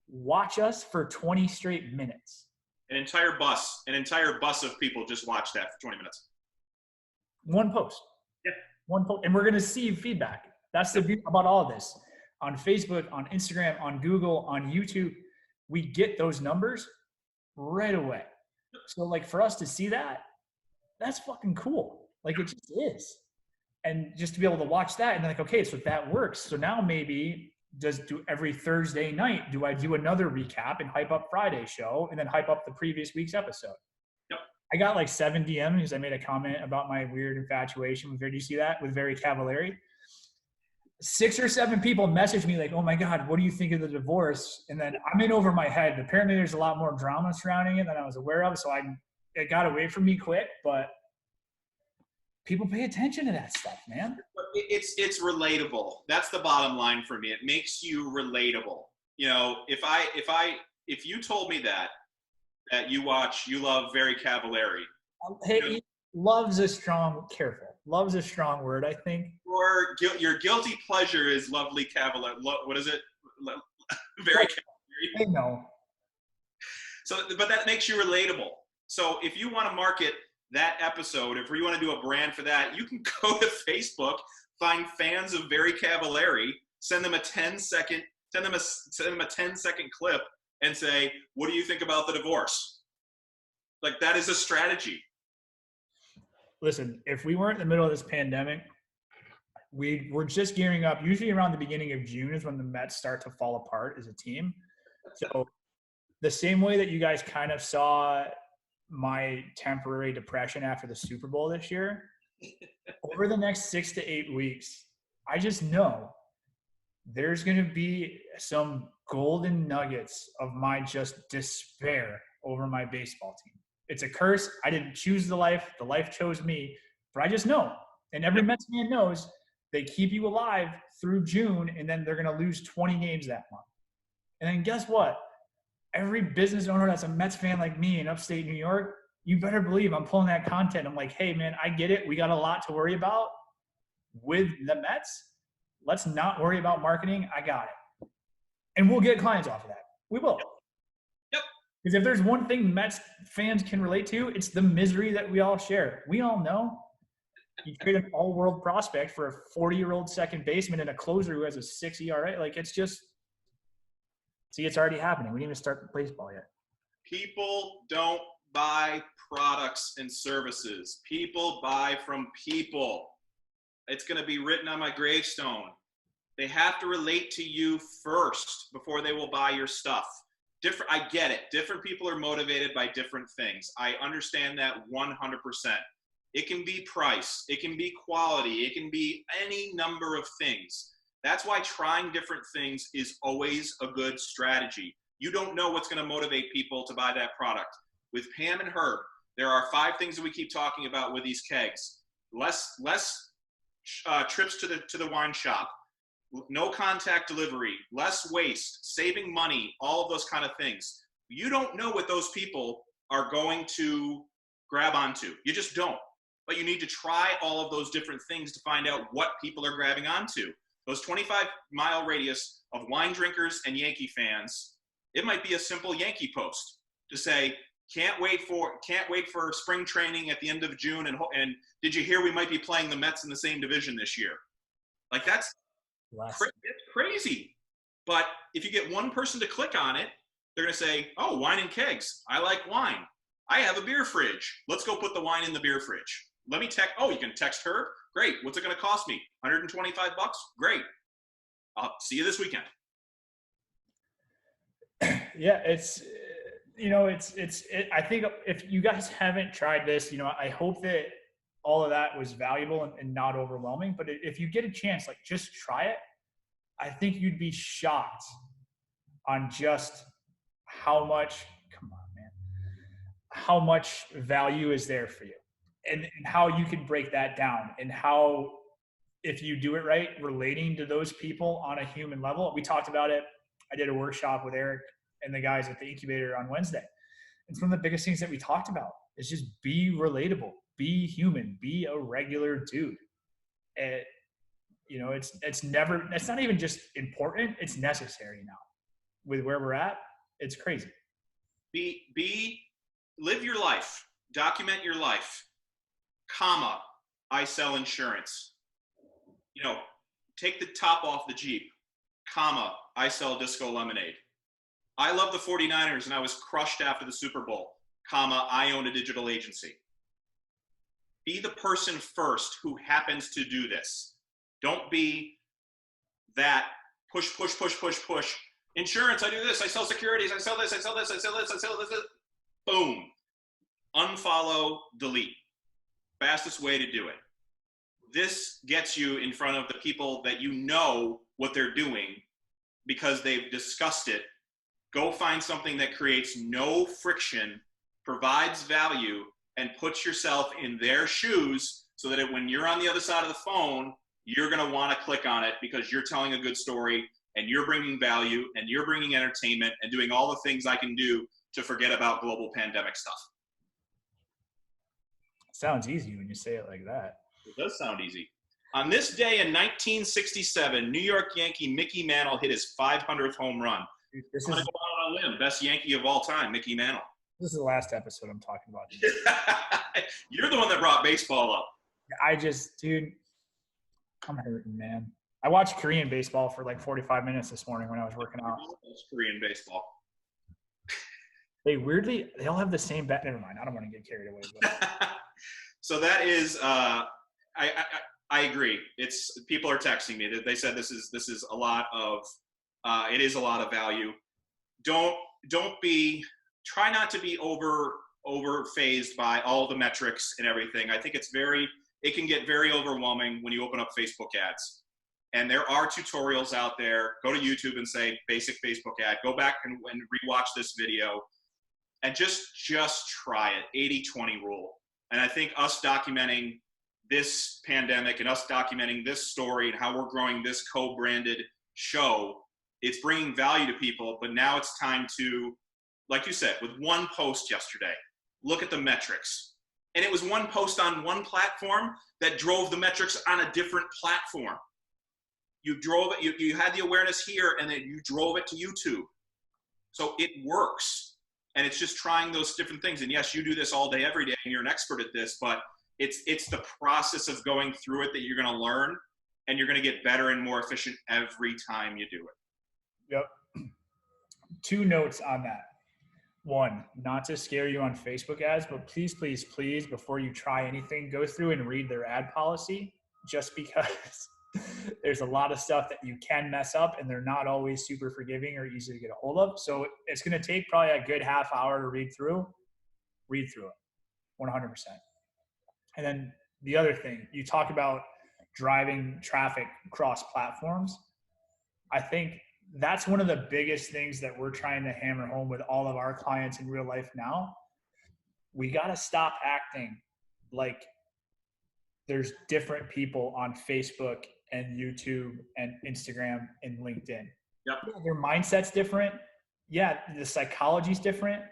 watch us for 20 straight minutes. An entire bus of people just watched that for 20 minutes. One post. Yeah. One post. And we're going to see feedback. That's the beauty about all of this. On Facebook, on Instagram, on Google, on YouTube, we get those numbers right away. So like for us to see that, that's fucking cool. Like it just is. And just to be able to watch that and like, okay, so that works. So now maybe every Thursday night, do I do another recap and hype up Friday's show and then hype up the previous week's episode? Yep. I got like 7 DMs because I made a comment about my weird infatuation with, do you see that? With Very Cavallari. 6 or 7 people messaged me like, oh my God, what do you think of the divorce? And then I'm in over my head. Apparently there's a lot more drama surrounding it than I was aware of. So it got away from me quick, but people pay attention to that stuff, man. It's relatable. That's the bottom line for me. It makes you relatable. You know, if you told me that you love Very Cavallari. Hey, love's a strong word, I think. Or your guilty pleasure is lovely Cavallari. What is it? Very Cavallari. I know. So, but that makes you relatable. So if you want to market that episode, if you want to do a brand for that, you can go to Facebook, find fans of Very Cavallari, send them a 10-second clip and say, what do you think about the divorce? Like that is a strategy. Listen, if we weren't in the middle of this pandemic, we were just gearing up. Usually around the beginning of June is when the Mets start to fall apart as a team. So the same way that you guys kind of saw my temporary depression after the Super Bowl this year, over the next 6 to 8 weeks, I just know there's going to be some golden nuggets of my just despair over my baseball team. It's a curse. I didn't choose the life chose me, but I just know. And every Mets fan knows they keep you alive through June, and then they're going to lose 20 games that month. And then guess what? Every business owner that's a Mets fan like me in upstate New York, you better believe I'm pulling that content. I'm like, hey, man, I get it. We got a lot to worry about with the Mets. Let's not worry about marketing. I got it. And we'll get clients off of that. We will. Yep. Because if there's one thing Mets fans can relate to, it's the misery that we all share. We all know you trade an all-world prospect for a 40-year-old second baseman and a closer who has a 6 ERA. Like, it's just – see, it's already happening. We didn't even start baseball yet. People don't buy products and services. People buy from people. It's going to be written on my gravestone. They have to relate to you first before they will buy your stuff. I get it. Different people are motivated by different things. I understand that 100%. It can be price. It can be quality. It can be any number of things. That's why trying different things is always a good strategy. You don't know what's going to motivate people to buy that product. with Pam and Herb, there are 5 things that we keep talking about with these kegs. Less trips to the wine shop, no contact delivery, less waste, saving money, all of those kind of things. You don't know what those people are going to grab onto. You just don't. But you need to try all of those different things to find out what people are grabbing onto. Those 25-mile radius of wine drinkers and Yankee fans, it might be a simple Yankee post to say, can't wait for spring training at the end of June, and did you hear we might be playing the Mets in the same division this year? Like that's it's crazy. But if you get one person to click on it, they're going to say, oh, wine and kegs. I like wine. I have a beer fridge. Let's go put the wine in the beer fridge. Let me text. Oh, you can text her. Great. What's it going to cost me? $125? Great. I'll see you this weekend. Yeah, I think if you guys haven't tried this, I hope that all of that was valuable and not overwhelming. But if you get a chance, like just try it. I think you'd be shocked on just how much value is there for you and how you can break that down, and how, if you do it right, relating to those people on a human level. We talked about it. I did a workshop with Eric and the guys at the incubator on Wednesday. It's one of the biggest things that we talked about is just be relatable, be human, be a regular dude. And, it's not even just important. It's necessary now with where we're at. It's crazy. Live your life, document your life, comma, I sell insurance. Take the top off the Jeep, comma, I sell disco lemonade. I love the 49ers and I was crushed after the Super Bowl, comma, I own a digital agency. Be the person first who happens to do this. Don't be that push. Insurance, I do this, I sell securities, I sell this, I sell this, I sell this, I sell this. Boom. Unfollow, delete. Fastest way to do it. This gets you in front of the people that you know what they're doing because they've discussed it. Go find something that creates no friction, provides value, and puts yourself in their shoes so that when you're on the other side of the phone, you're going to want to click on it because you're telling a good story and you're bringing value and you're bringing entertainment and doing all the things I can do to forget about global pandemic stuff. Sounds easy when you say it like that. It does sound easy. On this day in 1967, New York Yankee Mickey Mantle hit his 500th home run. I'm going to go out on a limb. Best Yankee of all time, Mickey Mantle. This is the last episode I'm talking about. You're the one that brought baseball up. Dude, I'm hurting, man. I watched Korean baseball for like 45 minutes this morning when I was working out. Korean baseball. They all have the same bet. Never mind. I don't want to get carried away. But. So that is, I agree. People are texting me that they said this is a lot of, it is a lot of value. Try not to be over phased by all the metrics and everything. I think it can get very overwhelming when you open up Facebook ads. And there are tutorials out there. Go to YouTube and say basic Facebook ad. Go back and rewatch this video and just try it. 80-20 rule. And I think us documenting this pandemic and us documenting this story and how we're growing this co-branded show, it's bringing value to people. But now it's time to, like you said, with one post yesterday, look at the metrics. And it was one post on one platform that drove the metrics on a different platform. You drove it, you had the awareness here, and then you drove it to YouTube. So it works. And it's just trying those different things. And yes, you do this all day, every day, and you're an expert at this, but it's the process of going through it that you're going to learn, and you're going to get better and more efficient every time you do it. Yep. 2 notes on that. 1, not to scare you on Facebook ads, but please, please, please, before you try anything, go through and read their ad policy, just because there's a lot of stuff that you can mess up and they're not always super forgiving or easy to get a hold of. So it's going to take probably a good half hour to read through it 100%. And then the other thing, you talk about driving traffic across platforms. I think that's one of the biggest things that we're trying to hammer home with all of our clients in real life now we got to stop acting like there's different people on Facebook and YouTube and Instagram and LinkedIn. Yep. Yeah, their mindset's different. Yeah, the psychology's different,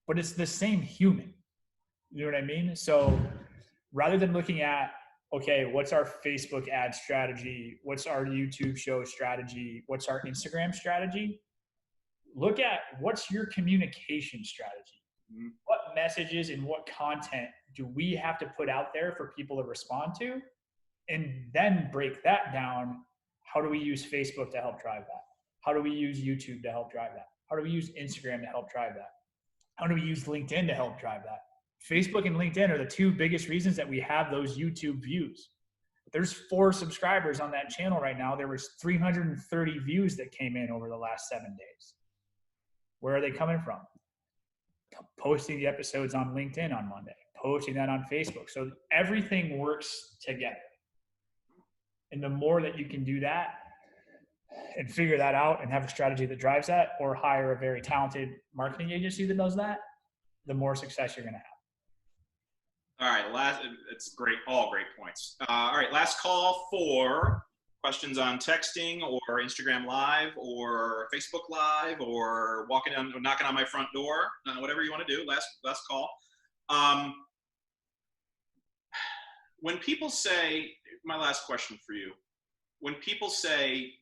but it's the same human. You know what I mean? So rather than looking at, okay, what's our Facebook ad strategy? What's our YouTube show strategy? What's our Instagram strategy? Look at what's your communication strategy? Mm-hmm. What messages and what content do we have to put out there for people to respond to? And then break that down. How do we use Facebook to help drive that? How do we use YouTube to help drive that? How do we use Instagram to help drive that? How do we use LinkedIn to help drive that? Facebook and LinkedIn are the two biggest reasons that we have those YouTube views. There's 4 subscribers on that channel right now. There was 330 views that came in over the last 7 days. Where are they coming from? Posting the episodes on LinkedIn on Monday, posting that on Facebook. So everything works together. And the more that you can do that and figure that out and have a strategy that drives that, or hire a very talented marketing agency that does that, the more success you're going to have. All right, it's great, all great points. All right, last call for questions on texting or Instagram Live or Facebook Live or knocking on my front door, whatever you want to do. Last call. When people say, my last question for you, when people say,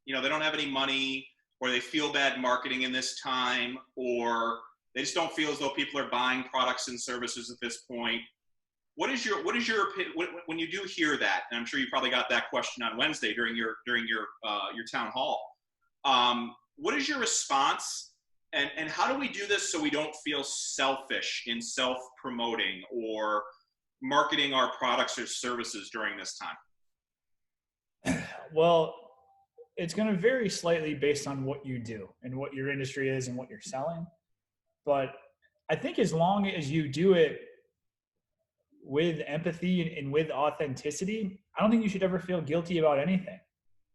they don't have any money, or they feel bad marketing in this time, or they just don't feel as though people are buying products and services at this point, what is your opinion when you do hear that? And I'm sure you probably got that question on Wednesday during your town hall. What is your response, and how do we do this so we don't feel selfish in self-promoting or marketing our products or services during this time? Well, it's going to vary slightly based on what you do and what your industry is and what you're selling. But I think as long as you do it with empathy and with authenticity, I don't think you should ever feel guilty about anything.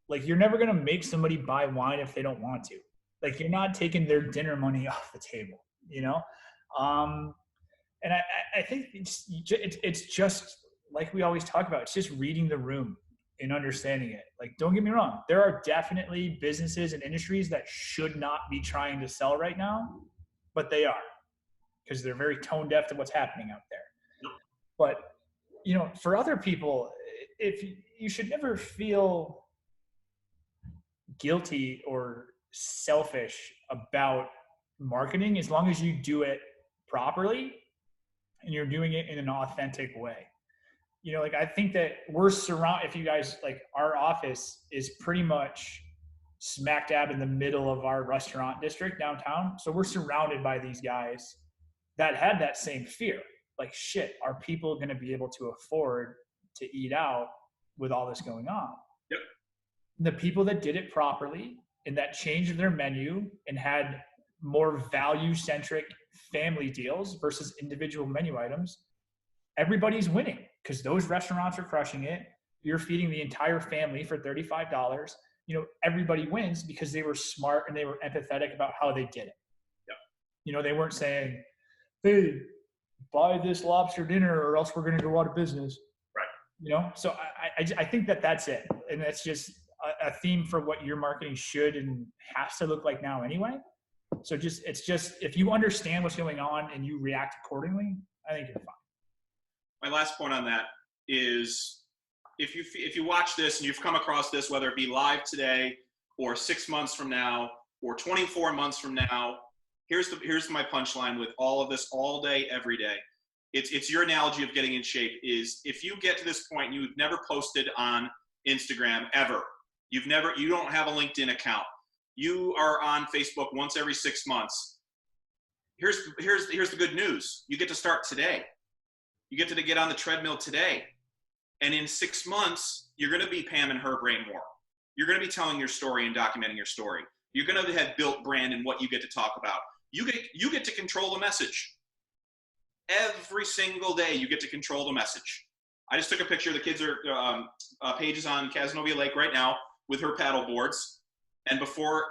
Like, you're never going to make somebody buy wine if they don't want to. Like, you're not taking their dinner money off the table, And I think it's just like we always talk about. It's just reading the room and understanding it. Like, don't get me wrong. There are definitely businesses and industries that should not be trying to sell right now, but they are, because they're very tone deaf to what's happening out there. But, for other people, if you should never feel guilty or selfish about marketing, as long as you do it properly and you're doing it in an authentic way. I think that we're surrounded, if you guys, our office is pretty much smack dab in the middle of our restaurant district downtown. So we're surrounded by these guys that had that same fear. Like, shit, are people going to be able to afford to eat out with all this going on? Yep. The people that did it properly and that changed their menu and had more value-centric family deals versus individual menu items, everybody's winning, because those restaurants are crushing it. You're feeding the entire family for $35. Everybody wins because they were smart and they were empathetic about how they did it. Yep. They weren't saying, hey, buy this lobster dinner or else we're going to go out of business. Right. So I think that's it. And that's just a theme for what your marketing should and has to look like now anyway. So it's just, if you understand what's going on and you react accordingly, I think you're fine. My last point on that is, if you watch this and you've come across this, whether it be live today or 6 months from now or 24 months from now, here's my punchline with all of this, all day, every day. It's your analogy of getting in shape is, if you get to this point and you've never posted on Instagram ever, you don't have a LinkedIn account, you are on Facebook once every 6 months. Here's the good news. You get to start today. You get to get on the treadmill today. And in 6 months, you're going to be Pam and Herb Rainmore. You're going to be telling your story and documenting your story. You're going to have built brand and what you get to talk about. You get to control the message. Every single day, you get to control the message. I just took a picture. The kids are Paige is on Cazenovia Lake right now with her paddle boards. And before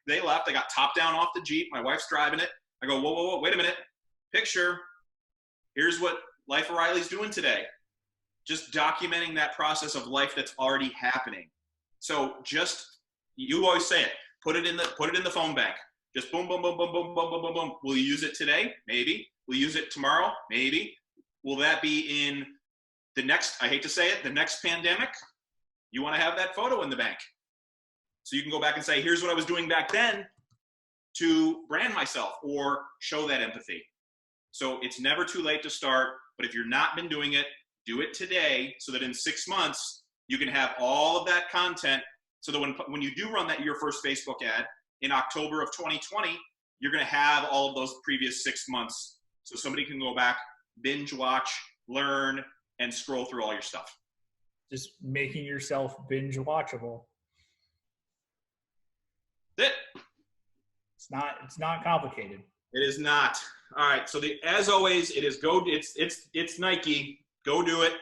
they left, I got top down off the Jeep. My wife's driving it. I go, whoa, wait a minute. Picture. Here's what Life O'Reilly's doing today. Just documenting that process of life that's already happening. So you always say it, put it in the phone bank. Just boom, boom, boom, boom, boom, boom, boom, boom, boom. Will you use it today? Maybe. Will you use it tomorrow? Maybe. Will that be in the next, I hate to say it, the next pandemic? You want to have that photo in the bank. So you can go back and say, here's what I was doing back then to brand myself or show that empathy. So it's never too late to start, but if you've not been doing it, do it today so that in 6 months, you can have all of that content so that when you do run your first Facebook ad in October of 2020, you're going to have all of those previous 6 months so somebody can go back, binge watch, learn, and scroll through all your stuff. Just making yourself binge watchable. That's it. It's not complicated. It is not. All right. So as always, it's Nike. Go do it.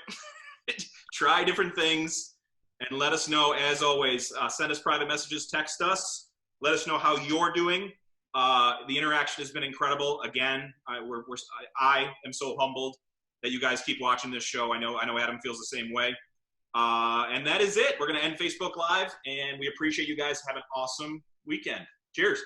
Try different things and let us know. As always, send us private messages, text us. Let us know how you're doing. The interaction has been incredible. Again, I am so humbled that you guys keep watching this show. I know Adam feels the same way. And that is it. We're going to end Facebook Live, and we appreciate you guys. Have an awesome weekend. Cheers.